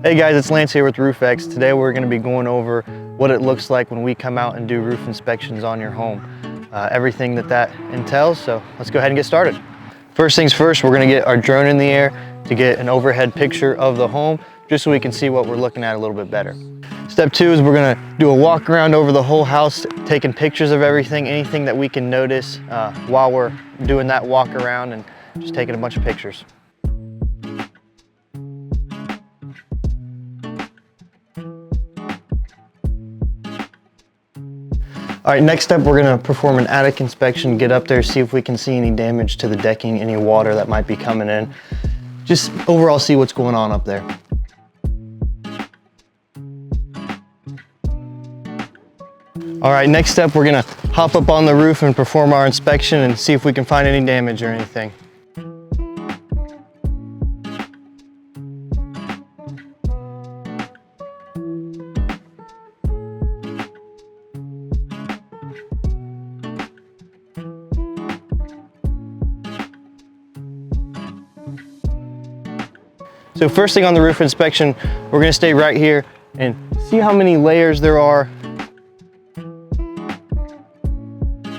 Hey guys, it's Lance here with RoofX. Today we're going to be going over what it looks like when we come out and do roof inspections on your home. Everything that entails, so let's go ahead and get started. First things first, we're going to get our drone in the air to get an overhead picture of the home, just so we can see what we're looking at a little bit better. Step two is we're going to do a walk around over the whole house, taking pictures of everything, anything that we can notice while we're doing that walk around, and just taking a bunch of pictures. All right, next up, we're gonna perform an attic inspection, get up there, see if we can see any damage to the decking, any water that might be coming in. Just overall see what's going on up there. All right, next step, we're gonna hop up on the roof and perform our inspection and see if we can find any damage or anything. So first thing on the roof inspection, we're gonna stay right here and see how many layers there are.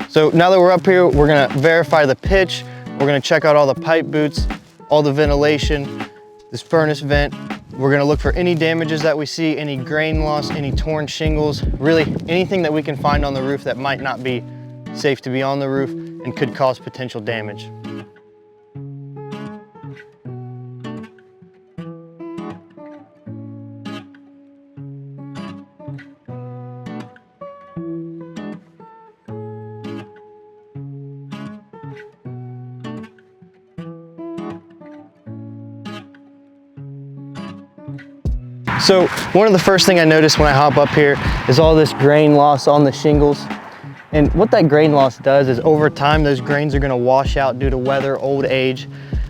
So now that we're up here, we're gonna verify the pitch. We're gonna check out all the pipe boots, all the ventilation, this furnace vent. We're gonna look for any damages that we see, any grain loss, any torn shingles, really anything that we can find on the roof that might not be safe to be on the roof and could cause potential damage. So one of the first things I notice when I hop up here is all this grain loss on the shingles. And what that grain loss does is over time, those grains are gonna wash out due to weather, old age.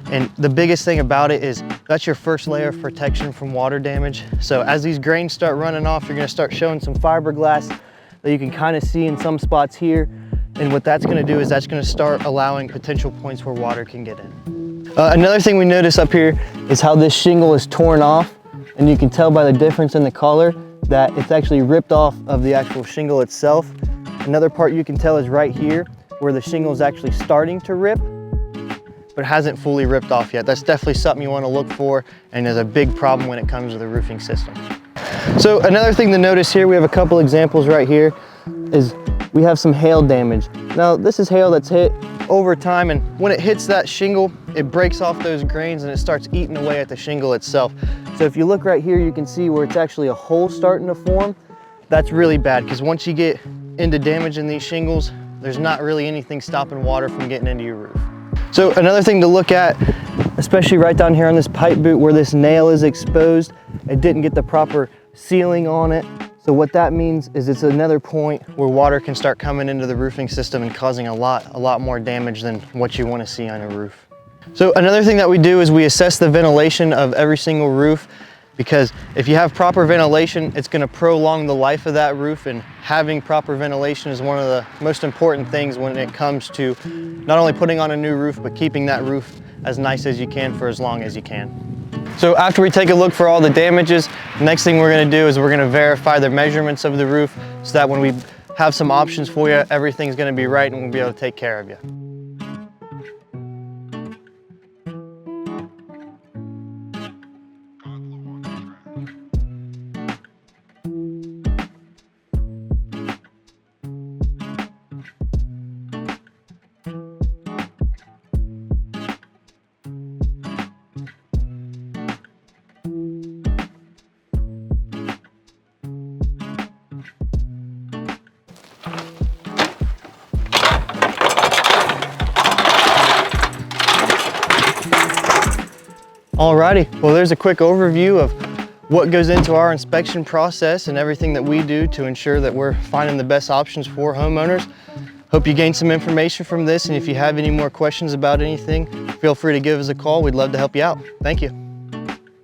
And the biggest thing about it is that's your first layer of protection from water damage. So as these grains start running off, you're gonna start showing some fiberglass that you can kind of see in some spots here. And what that's gonna do is that's gonna start allowing potential points where water can get in. Another thing we notice up here is how this shingle is torn off. And you can tell by the difference in the color that it's actually ripped off of the actual shingle itself. Another part you can tell is right here where the shingle is actually starting to rip, but hasn't fully ripped off yet. That's definitely something you want to look for, and is a big problem when it comes to the roofing system. So another thing to notice here, we have a couple examples right here, is we have some hail damage. Now this is hail that's hit over time, and when it hits that shingle, it breaks off those grains and it starts eating away at the shingle itself. So if you look right here, you can see where it's actually a hole starting to form. That's really bad, because once you get into damaging these shingles, there's not really anything stopping water from getting into your roof. So another thing to look at, especially right down here on this pipe boot where this nail is exposed, it didn't get the proper sealing on it. So what that means is it's another point where water can start coming into the roofing system and causing a lot more damage than what you want to see on a roof. So another thing that we do is we assess the ventilation of every single roof, because if you have proper ventilation, it's going to prolong the life of that roof, and having proper ventilation is one of the most important things when it comes to not only putting on a new roof, but keeping that roof as nice as you can for as long as you can. So after we take a look for all the damages, the next thing we're going to do is we're going to verify the measurements of the roof, so that when we have some options for you, everything's going to be right and we'll be able to take care of you. Alrighty, well there's a quick overview of what goes into our inspection process and everything that we do to ensure that we're finding the best options for homeowners. Hope you gained some information from this, and if you have any more questions about anything, feel free to give us a call. We'd love to help you out. Thank you.